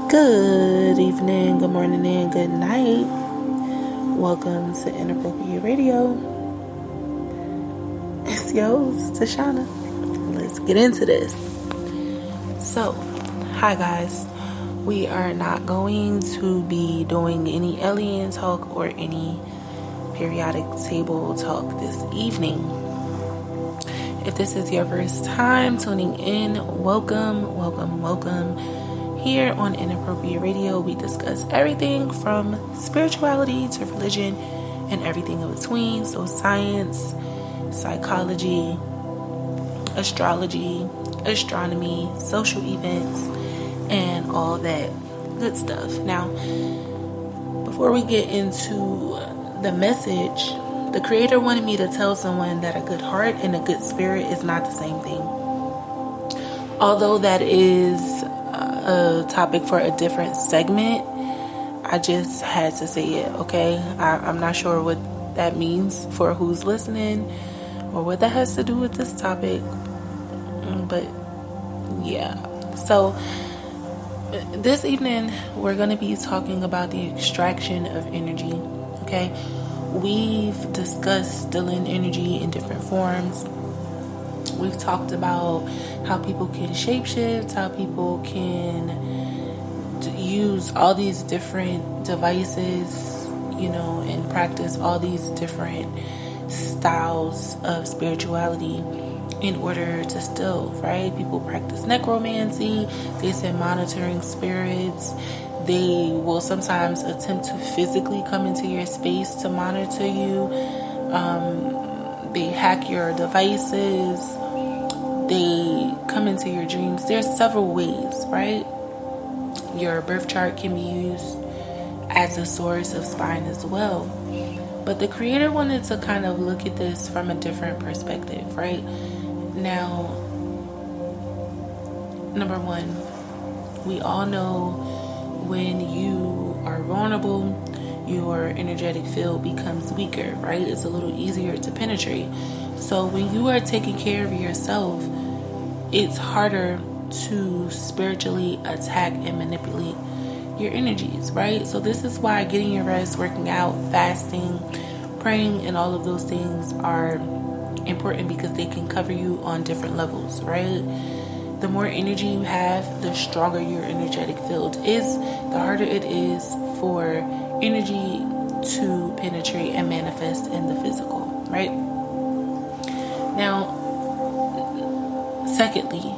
Good evening, good morning, and good night. Welcome to Inappropriate Radio. It's your host, Tashana. Let's get into this. So, hi guys. We are not going to be doing any alien talk or any periodic table talk this evening. If this is your first time tuning in, welcome. Here on Inappropriate Radio, we discuss everything from spirituality to religion and everything in between. So science, psychology, astrology, astronomy, social events, and all that good stuff. Now, before we get into the message, the creator wanted me to tell someone that a good heart and a good spirit is not the same thing. Although that is a topic for a different segment, I just had to say it, okay? I'm not sure what that means for who's listening or what that has to do with this topic, but yeah. So this evening we're going to be talking about the extraction of energy, okay? We've discussed stealing energy in different forms. We've talked about how people can shapeshift, how people can use all these different devices, and practice all these different styles of spirituality in order to steal, right? People practice necromancy, they say monitoring spirits. They will sometimes attempt to physically come into your space to monitor you. They hack your devices. They come into your dreams. There's several ways, right? Your birth chart can be used as a source of spying as well. But the creator wanted to kind of look at this from a different perspective, right? Now, number one, we all know when you are vulnerable, your energetic field becomes weaker, right? It's a little easier to penetrate. So when you are taking care of yourself, it's harder to spiritually attack and manipulate your energies, right? So this is why getting your rest, working out, fasting, praying, and all of those things are important, because they can cover you on different levels, right? The more energy you have, the stronger your energetic field is, the harder it is for energy to penetrate and manifest in the physical, right? Now, secondly,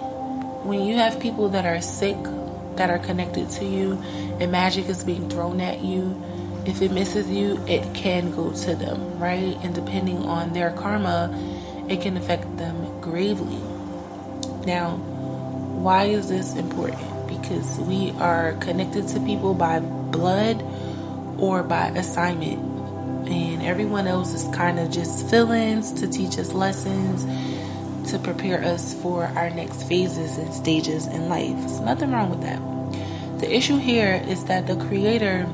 when you have people that are sick, that are connected to you, and magic is being thrown at you, if it misses you, it can go to them, right? And depending on their karma, it can affect them gravely. Now, why is this important? Because we are connected to people by blood or by assignment, and everyone else is kind of just fill-ins to teach us lessons, to prepare us for our next phases and stages in life. There's nothing wrong with that. The issue here is that the creator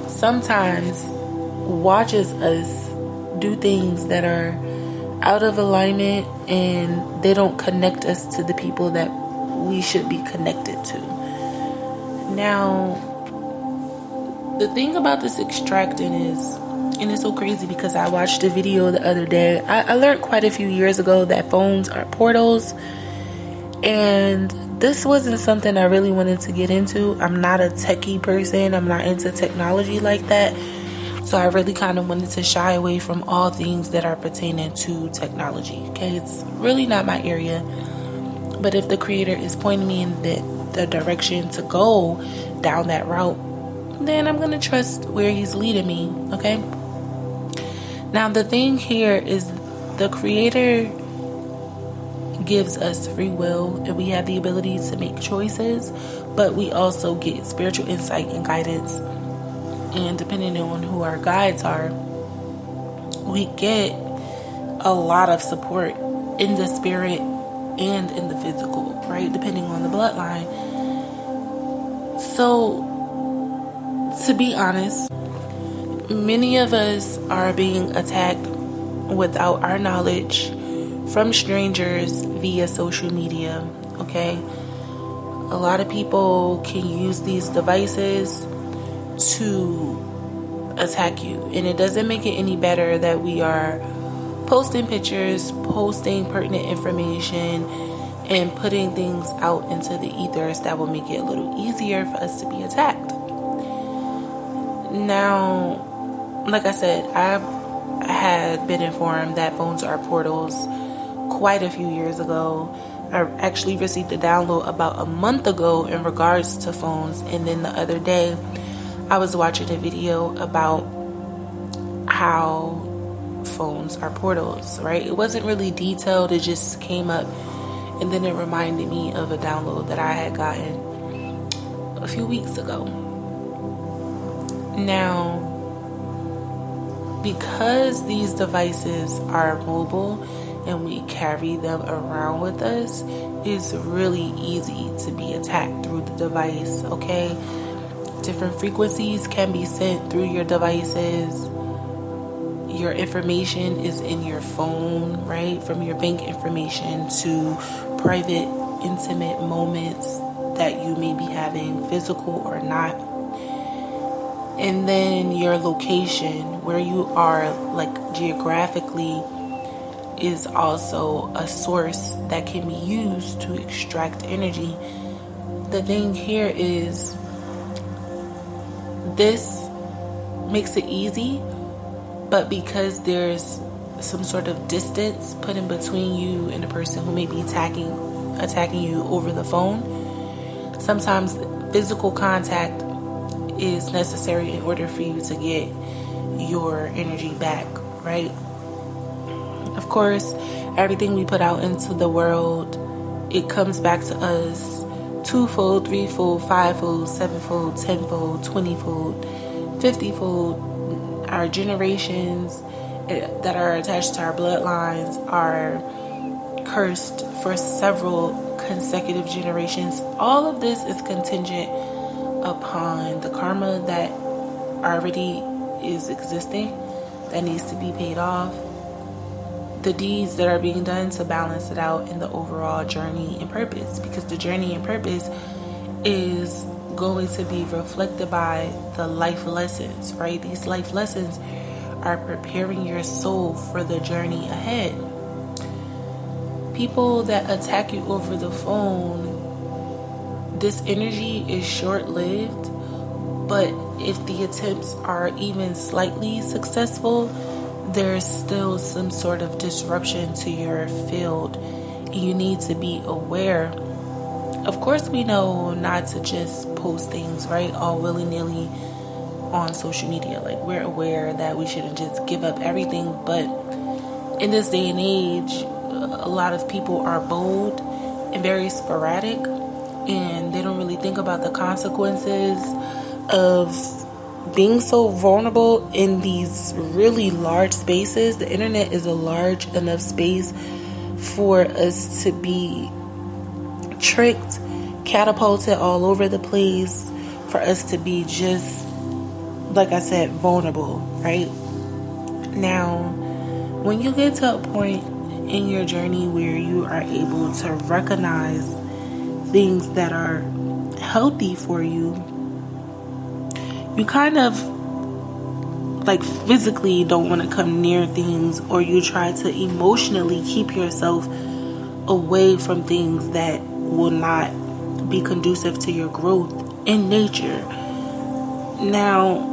sometimes watches us do things that are out of alignment, and they don't connect us to the people that we should be connected to. Now, the thing about this extracting is, and it's so crazy because I watched a video the other day. I learned quite a few years ago that phones are portals, and this wasn't something I really wanted to get into. I'm not a techie person. I'm not into technology like that. So I really kind of wanted to shy away from all things that are pertaining to technology. Okay, it's really not my area. But if the creator is pointing me in the direction to go down that route, then I'm going to trust where he's leading me. Okay. Now, the thing here is the creator gives us free will, and we have the ability to make choices, but we also get spiritual insight and guidance. And depending on who our guides are, we get a lot of support in the spirit and in the physical, right? Depending on the bloodline. So, to be honest, many of us are being attacked without our knowledge from strangers via social media, okay? A lot of people can use these devices to attack you, and it doesn't make it any better that we are posting pictures, posting pertinent information, and putting things out into the ethers that will make it a little easier for us to be attacked. Now, like I said, I had been informed that phones are portals quite a few years ago. I actually received a download about a month ago in regards to phones, and then the other day I was watching a video about how phones are portals, right? It wasn't really detailed, it just came up, and then it reminded me of a download that I had gotten a few weeks ago. Now, because these devices are mobile and we carry them around with us, it's really easy to be attacked through the device, okay? Different frequencies can be sent through your devices. Your information is in your phone, right? From your bank information to private, intimate moments that you may be having, physical or not. And then your location, where you are, like geographically, is also a source that can be used to extract energy. The thing here is, this makes it easy, but because there's some sort of distance put in between you and the person who may be attacking you over the phone, sometimes physical contact is necessary in order for you to get your energy back, right? Of course, everything we put out into the world, it comes back to us twofold, threefold, fivefold, sevenfold, tenfold, 20-fold, 50-fold. Our generations that are attached to our bloodlines are cursed for several consecutive generations. All of this is contingent upon the karma that already is existing, that needs to be paid off, the deeds that are being done to balance it out in the overall journey and purpose, because the journey and purpose is going to be reflected by the life lessons, right? These life lessons are preparing your soul for the journey ahead. People that attack you over the phone, this energy is short-lived, but if the attempts are even slightly successful, there's still some sort of disruption to your field, and you need to be aware. Of course, we know not to just post things, right, all willy-nilly on social media. Like, we're aware that we shouldn't just give up everything, but in this day and age, a lot of people are bold and very sporadic, and they don't really think about the consequences of being so vulnerable in these really large spaces. The internet is a large enough space for us to be tricked, catapulted all over the place, for us to be just, like I said, vulnerable, right? Now, when you get to a point in your journey where you are able to recognize things that are healthy for you, you kind of like physically don't want to come near things, or you try to emotionally keep yourself away from things that will not be conducive to your growth in nature. Now,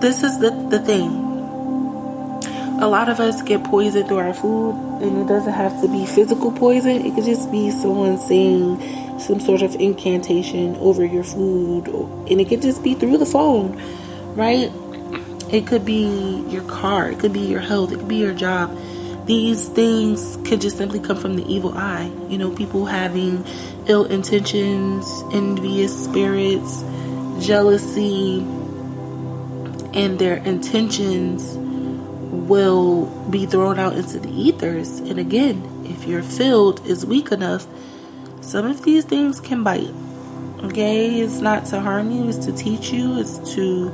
this is the thing. A lot of us get poisoned through our food, and it doesn't have to be physical poison. It could just be someone saying some sort of incantation over your food, and it could just be through the phone, right? It could be your car, it could be your health, it could be your job. These things could just simply come from the evil eye. You know, people having ill intentions, envious spirits, jealousy, and their intentions will be thrown out into the ethers. And again, if your field is weak enough, some of these things can bite. Okay, it's not to harm you, it's to teach you, it's to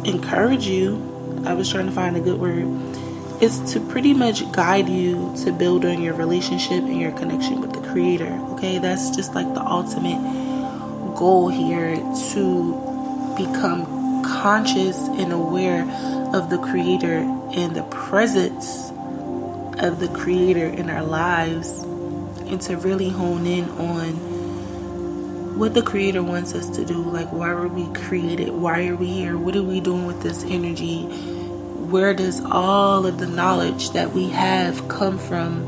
encourage you. I was trying to find a good word. is to pretty much guide you to build on your relationship and your connection with the Creator. Okay, that's just like the ultimate goal here, to become conscious and aware of the Creator and the presence of the Creator in our lives, and to really hone in on what the Creator wants us to do. Like, why were we created? Why are we here? What are we doing with this energy? Where does all of the knowledge that we have come from?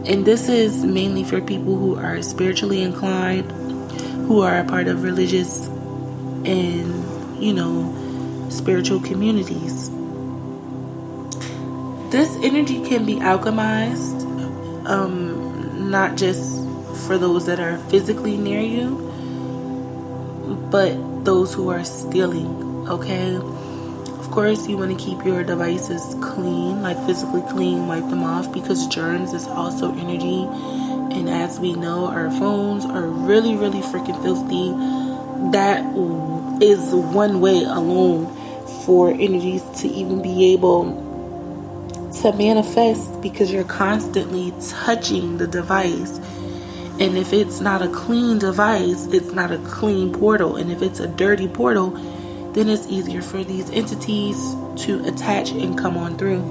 And this is mainly for people who are spiritually inclined, who are a part of religious and, spiritual communities. This energy can be alchemized, not just for those that are physically near you, but those who are stealing, okay? Of course, you want to keep your devices clean, like physically clean, wipe them off, because germs is also energy. And as we know, our phones are really, really freaking filthy. That is one way alone for energies to even be able to manifest, because you're constantly touching the device. And if it's not a clean device, it's not a clean portal. And if it's a dirty portal, then it's easier for these entities to attach and come on through.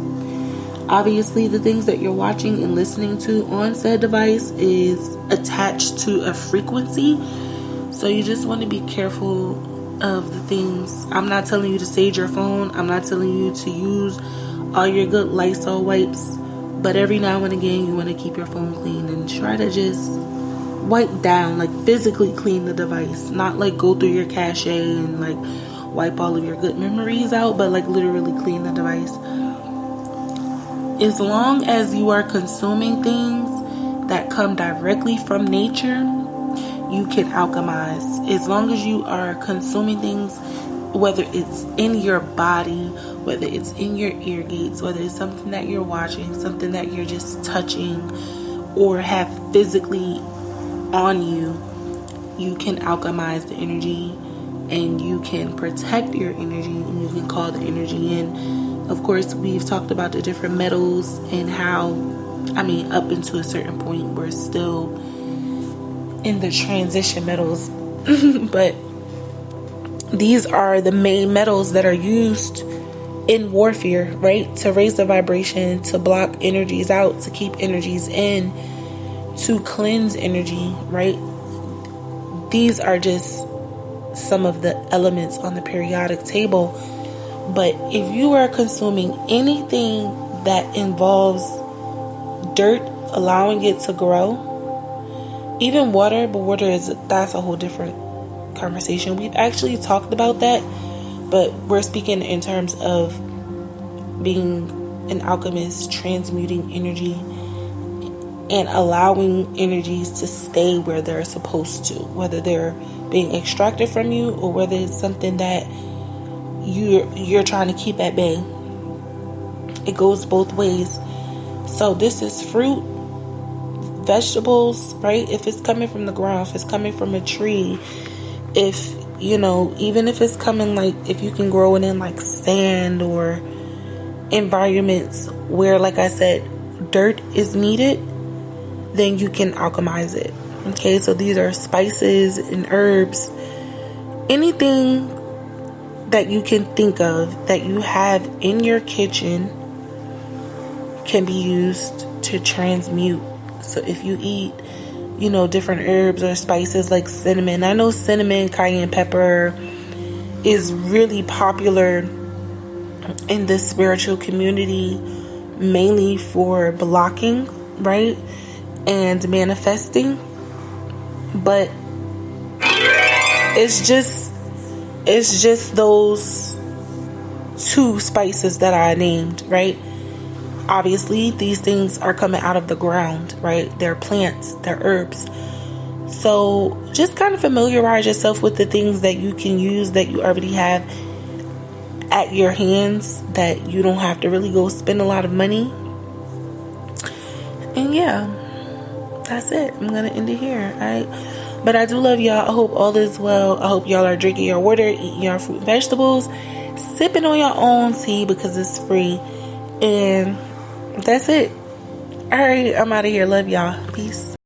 Obviously, the things that you're watching and listening to on said device is attached to a frequency. So you just want to be careful of the things. I'm not telling you to sage your phone. I'm not telling you to use all your good Lysol wipes. But every now and again, you want to keep your phone clean and try to just wipe down, like physically clean the device. Not like go through your cache and like wipe all of your good memories out, but like literally clean the device. As long as you are consuming things that come directly from nature, you can alchemize. As long as you are consuming things, whether it's in your body, whether it's in your ear gates, whether it's something that you're watching, something that you're just touching or have physically on you, you can alchemize the energy, and you can protect your energy, and you can call the energy in. Of course, we've talked about the different metals and how, up until a certain point, we're still in the transition metals. But these are the main metals that are used in warfare, right? To raise the vibration, to block energies out, to keep energies in, to cleanse energy, right? These are just some of the elements on the periodic table. But if you are consuming anything that involves dirt, allowing it to grow, even water, but that's a whole different conversation. We've actually talked about that, but we're speaking in terms of being an alchemist, transmuting energy and allowing energies to stay where they're supposed to, whether they're being extracted from you or whether it's something that you're trying to keep at bay. It goes both ways. So this is fruit, vegetables, right? If it's coming from the ground, if it's coming from a tree, if, even if it's coming, like, if you can grow it in like sand or environments where, like I said, dirt is needed, then you can alchemize it. Okay, so these are spices and herbs. Anything that you can think of that you have in your kitchen can be used to transmute. So if you eat, different herbs or spices like cinnamon. I know cinnamon, cayenne pepper is really popular in the spiritual community, mainly for blocking, right? And manifesting. But it's just those two spices that I named, right? Obviously, these things are coming out of the ground, right? They're plants, they're herbs. So just kind of familiarize yourself with the things that you can use, that you already have at your hands, that you don't have to really go spend a lot of money. And yeah, that's it. I'm going to end it here, alright? But I do love y'all. I hope all is well. I hope y'all are drinking your water, eating your fruit and vegetables, sipping on your own tea because it's free. And that's it. All right, I'm out of here. Love y'all. Peace.